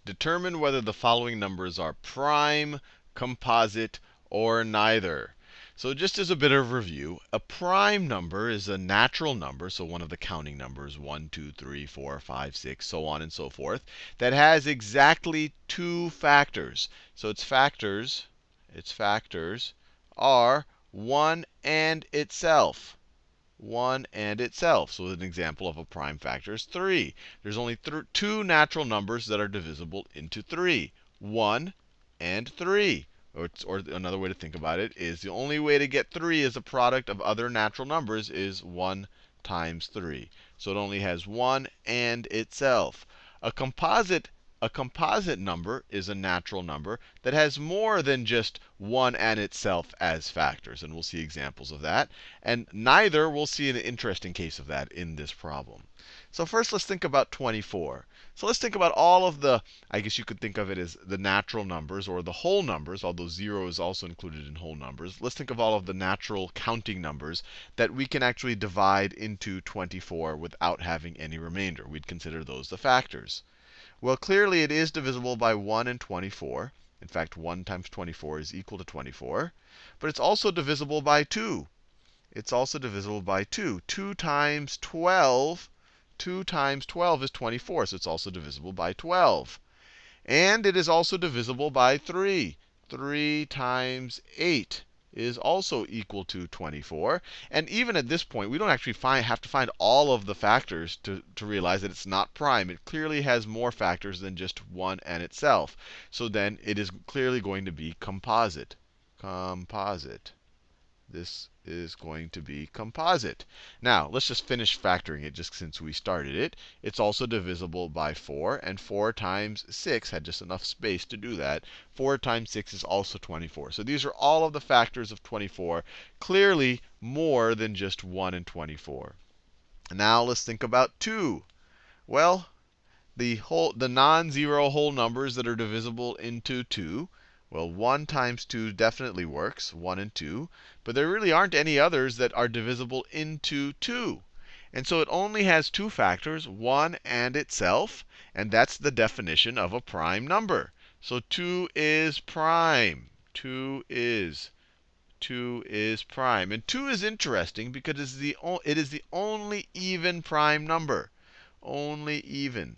Determine whether the following numbers are prime, composite, or neither. So just as a bit of review, a prime number is a natural number, so one of the counting numbers, 1, 2, 3, 4, 5, 6, so on and so forth, that has exactly two factors. So its factors are 1 and itself. 1 and itself. So an example of a prime factor is 3. There's only two natural numbers that are divisible into 3, 1 and 3. Or another way to think about it is the only way to get 3 as a product of other natural numbers is 1 times 3. So it only has 1 and itself. A composite number is a natural number that has more than just 1 and itself as factors. And we'll see examples of that. And neither, we'll see an interesting case of that in this problem. So first, let's think about 24. So let's think about all of the, I guess you could think of it as the natural numbers or the whole numbers, although 0 is also included in whole numbers. Let's think of all of the natural counting numbers that we can actually divide into 24 without having any remainder. We'd consider those the factors. Well, clearly it is divisible by 1 and 24. In fact, 1 times 24 is equal to 24. But it's also divisible by 2. It's also divisible by 2. 2 times 12 is 24, so it's also divisible by 12. And it is also divisible by 3. 3 times 8 is also equal to 24. And even at this point, we don't actually have to find all of the factors to realize that it's not prime. It clearly has more factors than just 1 and itself. So then it is clearly going to be composite. Composite. This is going to be composite. Now, let's just finish factoring it just since we started it. It's also divisible by 4. And 4 times 6 had just enough space to do that. 4 times 6 is also 24. So these are all of the factors of 24, clearly more than just 1 and 24. Now let's think about 2. Well, the non-zero whole numbers that are divisible into 2. Well, 1 times 2 definitely works, 1 and 2. But there really aren't any others that are divisible into 2. And so it only has two factors, 1 and itself. And that's the definition of a prime number. So 2 is prime. 2 is prime. And 2 is interesting because it is the only even prime number. Only even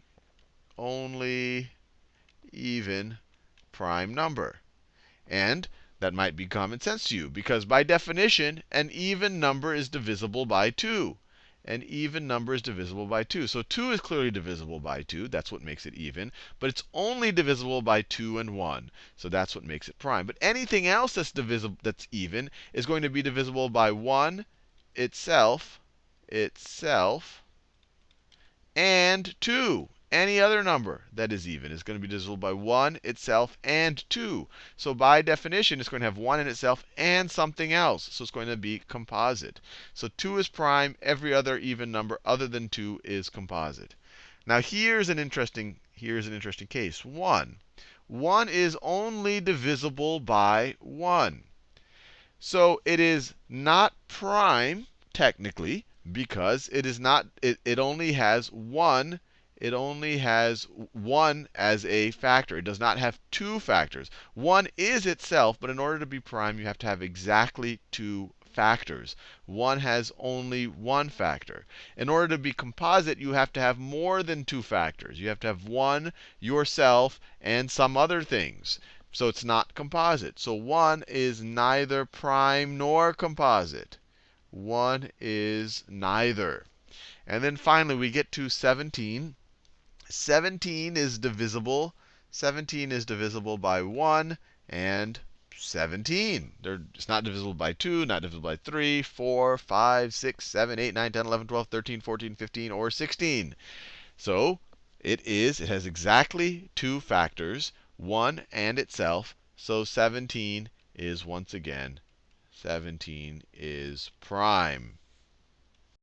prime number. And that might be common sense to you, because by definition, an even number is divisible by 2. An even number is divisible by 2. So 2 is clearly divisible by 2. That's what makes it even. But it's only divisible by 2 and 1. So that's what makes it prime. But anything else that's even is going to be divisible by 1 itself, and 2. Any other number that is even is going to be divisible by 1 itself and 2. So by definition, it's going to have 1 in itself and something else. So it's going to be composite. So 2 is prime. Every other even number other than 2 is composite. Now here's an interesting case. 1. 1 is only divisible by 1. So it is not prime, technically, because it only has 1. It only has 1 as a factor. It does not have two factors. 1 is itself, but in order to be prime, you have to have exactly two factors. 1 has only one factor. In order to be composite, you have to have more than two factors. You have to have 1, yourself, and some other things. So it's not composite. So 1 is neither prime nor composite. 1 is neither. And then finally, we get to 17. 17 is divisible. 17 is divisible by 1 and 17. It's not divisible by 2, not divisible by 3, 4, 5, 6, 7, 8, 9, 10, 11, 12, 13, 14, 15, or 16. So it has exactly two factors, 1 and itself. So 17 is, once again, 17 is prime.